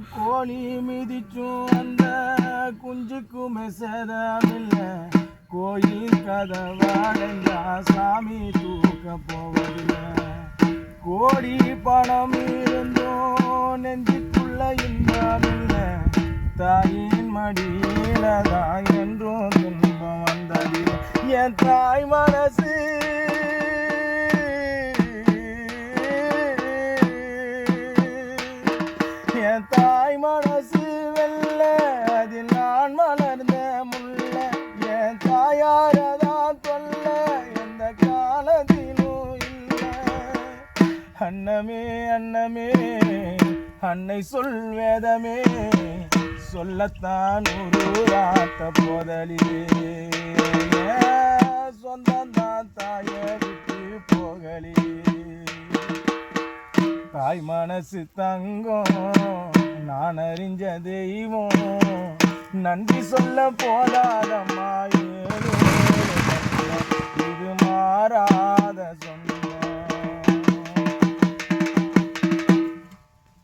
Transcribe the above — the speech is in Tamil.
கோழி மிதிச்சும் அந்த குஞ்சுக்கும் மெசதமில்லை கோயில் கதவாடைஞ்சா சாமி தூக்க போவதில்லை கோடி பணம் இருந்தோம் நெஞ்சுக்குள்ள இன்பமில்லை தாயின் மடியிலதான் என்றும் துன்பம் வந்ததில்லை என் தாய் மனசு என் தாய் மனசு வெல்ல அதில் நான் மலர்ந்த முல்ல என் தாயாரதான் தொல்ல எந்த காலத்திலும் இல்லை அன்னமே அன்னமே அன்னை சொல் வேதமே சொல்லத்தான் ஒரு ராத்த போதலிலே சொந்தம் தான் தாயை விட்டு போகலே தாய் மனசு தங்கம் நான் அறிஞ்ச தெய்வம் நன்றி சொல்ல போதாதம்மா இது மாறாத சொந்த